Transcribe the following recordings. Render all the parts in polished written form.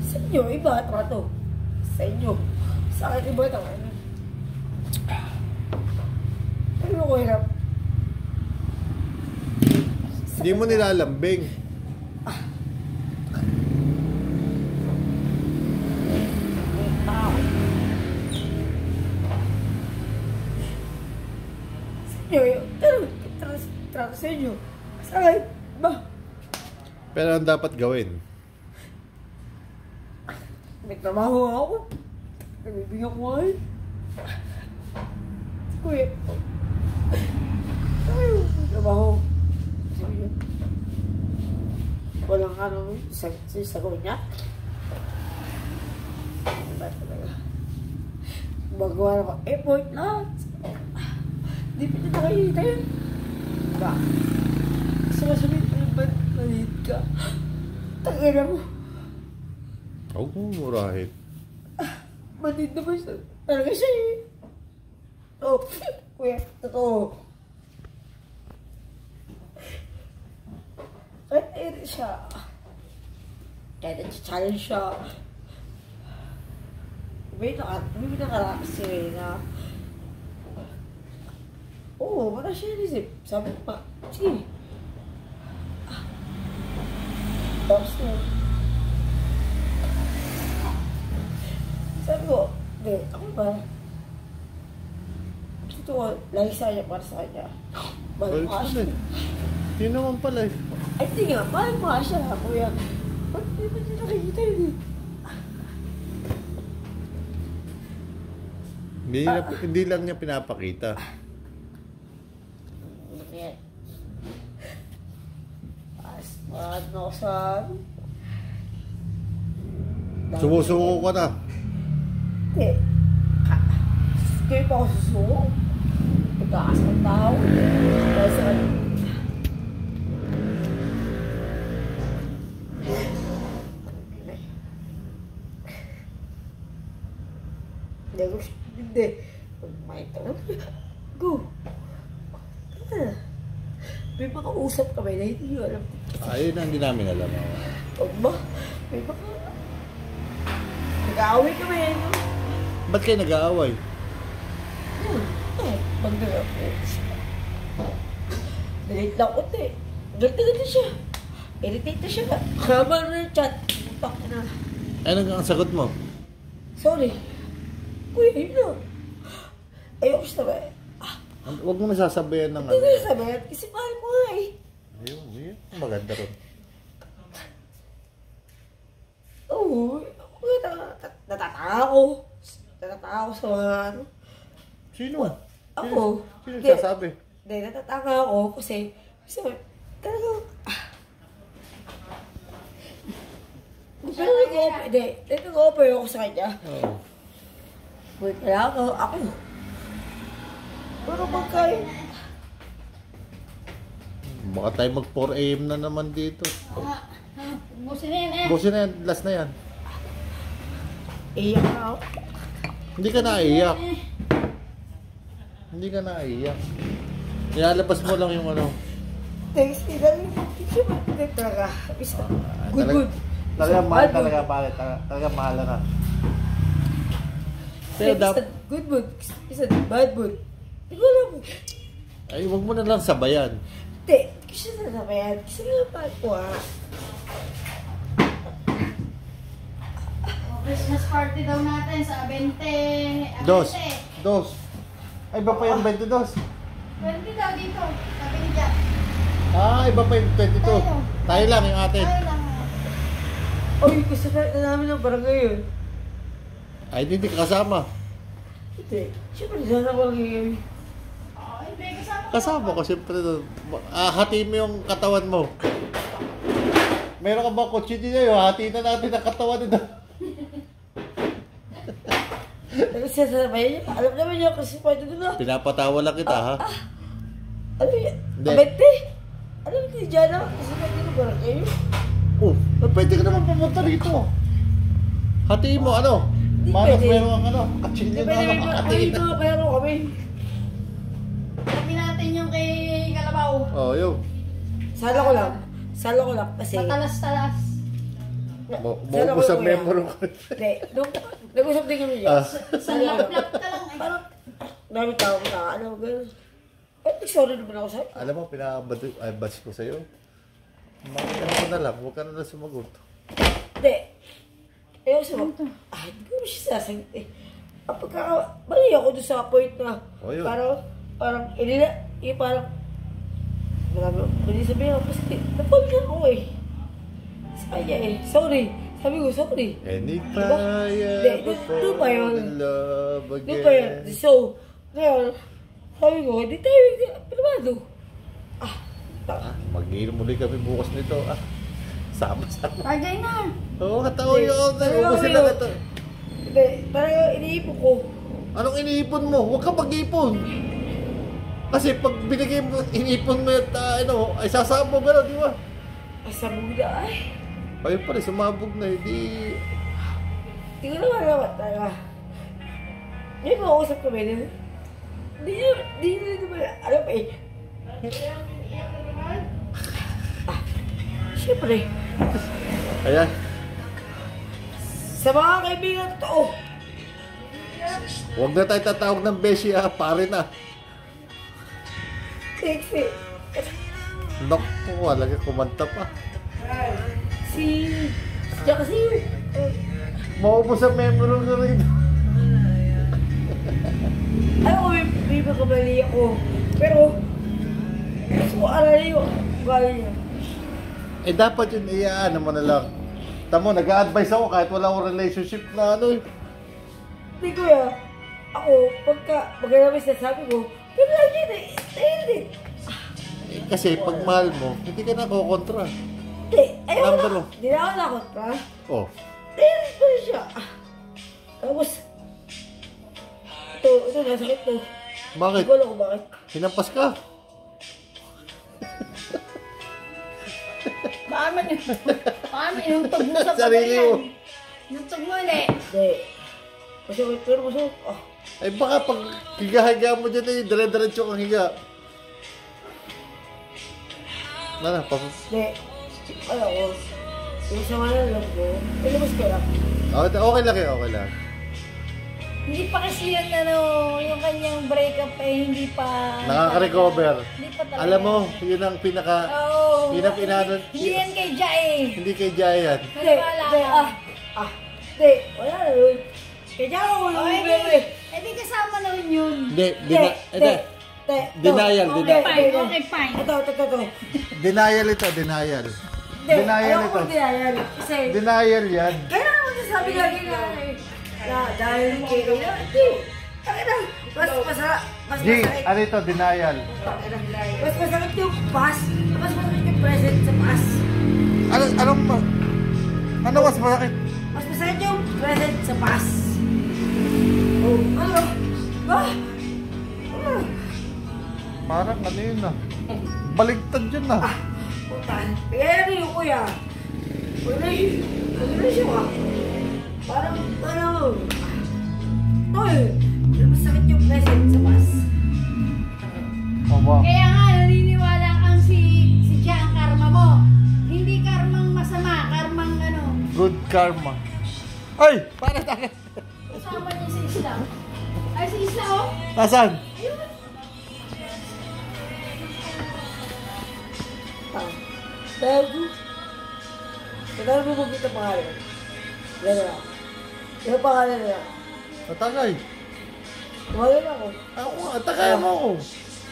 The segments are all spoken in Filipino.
Sa inyo, iba trato. Sa inyo. Sa akin, iba ito. Ano ko hirap? Hindi mo nilalambing. Sa inyo, trato sa inyo. Sa akin, ba? Pero ang dapat gawin? May trabaho ako. Nabibigyan ko ngayon. Kuya. Ay, trabaho. Sabi niya. Walang ano, sagot niya. Ba't talaga? Magawa na ko, effort na. Di pa niya nakikita yun. Ba? Gusto mo sabihin, ba't maliit ka? Tagala mo. Huwag mo murahin. Maliit naman siya. Talaga siya eh. Oh, kuya, totoo. Kahit rin siya. Kahit challenge siya. May nakarap si Reyna. Oo, wala siya inisip. Sabi ko pa, sige. Tapos na. Sabi ko, hindi, ako ba? Ito ko, lagi sa kanya para sa kanya. Mahal mo siya. Hindi naman pala eh. Ay, hindi nga, mahal mo siya, kuya. Ba't di ba niya nakikita yun eh? Hindi lang niya pinapakita. Yan. Ano ko sa... Sumusuko ka na. Hindi. Kaya pa ako susuko. Pagkakas ng tao. Dahil sa kanya. Hindi. May tanong. Go. May makausap kami na hindi nyo alam. Ayun ang hindi namin alam. Huwag ba? May baka... Nag-aaway kami eh, no? Ba't kayo nag-aaway? Magdala ko siya. Delete lang ko, te. Galit siya. Irritate na siya. Kama na yung chat. Putak na. Ano ang sagot mo? Sorry. Kuya, yun na. Ayoko siya ba? Huwag mo nasasabayan ng Hindi ko nasasabayan. Kasi mahal mo nga eh. Ayun. Maganda rin. Oo. Natataka ako. Natataka ako sa mga ano. Sino? Ako. Sino nagsasabi? Hindi, natataka ako kasi talagang... Hindi, nag-offer ako sa kanya. Oo. Kaya ako. Pero magkain. Baka tayo mag 4 AM na naman dito. Busin na yan eh. Busin na yan. Last na yan. Iyak na ako. Hindi ka naiiyak. Hindi ka naiiyak. Nilalabas mo lang yung ano. Thanks, Ilan. Hindi talaga. Good. Talaga mahal talaga. Talaga mahal na. Pero dapat... Good mood. Isa bad mood. Hindi ko alam. Ay, huwag mo na lang sabayan. Hindi. Kasi nasabayan. Kasi nga ko Christmas party daw natin sa 20. Dos. Ay, iba pa yung 22. 20 daw dito. Sabi ni Jack. Iba pa yung 22. Tayo lang yung atin. Tayo lang. Uy, gusto na namin ng barangay yun. Ay, hindi ka kasama. Hindi. Siyempre, sana ko lang yung... Hindi, kasama ko. Kasama ko, siyempre. Hati mo yung katawan mo. Meron ka ba kutsi niya yun? Hati na natin ang katawan nito. Sasabayan niya. Alam naman niya kasi pwede doon na. Pinapatawa lang kita, ha? Ano yun? Hindi. Abente? Alam niya dyan na. Kasi pwede na barangay yun. Pwede ka naman pumunta rito. Hatiin mo, ano? Hindi Malas pwede. meron ang ano? Katsilyo na Pwede lang. may mga pero kami. Sabi natin yung kay Kalabaw. Yun. Sala ko lang. Kasi... Matalas-talas. Maubos ang memory ko. Hindi, nag-usap din kami Ah. dyan. Sa lap-lap ka lang eh. Parang, dami tao na, ano, gano'n. Sorry naman ako sa'yo. Alam mo, pinaka-advise ko sa'yo. Makikita ko na lang, huwag ka na lang sumagot. Hindi. Ayaw sumagot. Hindi ko siya sasagot eh. Mali ako doon sa point na, Oh, yun. parang, hindi sabihin ako, kasi napag na ako eh. Sa kanya eh. Sorry. Sabi ko, sorry. Anytime Hindi, doon pa yun. love Doon pa yun. again. So, ngayon, sabi ko, hindi tayo, pinamado. Mag-inom muli kami bukas nito. Sama-sama. Tagay na. Oo, katao Hindi. yun. Talaga Ubusin kayo. na ito. Hindi, talaga iniipon ko. Anong iniipon mo? Huwag ka mag-ipon. Kasi pag binigay mo, inipon mo yung ay sasabog ka na, di ba? Asabog na ay. Ayun pala, sumabog na, hindi... Hindi ko naman naman talaga. May makausap kami din. Hindi nyo naman alam eh. Siyempre. Ayan. Sa mga kaibigan totoo. Huwag na tayo tatawag ng beshi pare na. Thanks eh. Naku, wala ka kumanta pa. Diyan kasi Maubos ang memory ko rin. alam ko may pagkamali ako. Pero, gusto ko alala yung ugali niya. Eh dapat yun, ano mo na lang. Tamo, nag-a-advise ako kahit wala akong relationship na Hindi kuya, ako, pagka magandang sasabi ko, pero lang yun eh, eh. Kasi pag mahal mo, hindi ka na kukontra. Hindi, ayaw Number na. one. Hindi na ako nakontra. Oh, Dahil pa rin siya. Tapos, ito, nasakit to. bakit? Hindi ko alam kung bakit. Hinampas ka? Baka man inutog mo sa Sarili mo. pagkayan. Inutog mo ulit. Hindi. Masakit, pero masakit. Ay baka pag higa-higa mo dyan dire-diretso kang higa. Nana, Hindi. Ano ko, yung sama na lang ko, ilabas ko lang. okay lang eh, okay lang. Hindi pa kasi yun, yung kanyang breakup hindi pa... Nakaka-recover. Hindi pa talaga. Alam mo, yun ang pinaka... Oo. Yun ang pinaka- Hindi yan kay Ja eh. Hindi kay Jayan. Hindi, hindi, hindi, wala na yun. Kaya ako Oh, yung edi, bebe. edi kasama na rin yun. Hindi, Denial. Okay, fine. Ito. denial ito, denial. Hindi, Denial ayaw ito. ko denial. Kasi, Denial yan. kailangan mo sabi lagi na dahil kay Kaya, hindi. Takina, mas G, masakit. ano ito, denial. Mas masakit yung past, mas masakit yung present sa past. Ano mas masakit? Mas masakit yung present sa past. Oh, ano? Parang ano yun baligtad yun Putan. Kaya ano yung kuya? Wala siya Parang, mas sakit yung present sa past. Aba. Kaya nga, naniniwala kang si Ja ang karma mo. Hindi karmang masama, karmang Good karma. Ay! Para tayo. Kasama niya si Isla. Ay, si Isla oh. Nasaan? Kailangan mo magkita pangalan. Gano'n. Yung pangalan nila. Tatagay. Tumagal ako. Ako nga, tagay mo ako.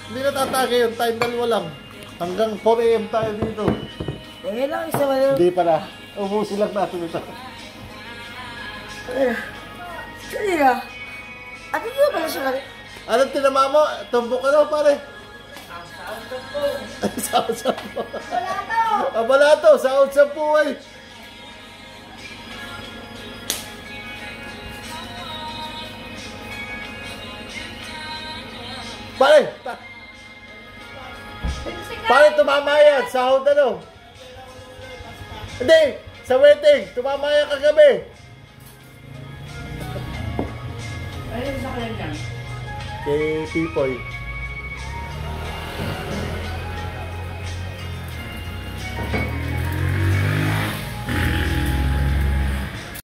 Hindi na tatagay yun. Tayong dalawa lang. Hanggang 4 AM tayo dito. Ngayon lang isa man Hindi pala. Ubusin lang natin ito. Kanina. At hindi na pala siya kanina. Anong tinama mo? Tumbok ka daw pare. Sahod-sampo. Balato, sahod-sampo ay. Pare! Pare, tumama yan. Sahod ano? Hindi! Sa wedding! Tumama yan kagabi! Ano yung sa kanya? Kay Pipoy.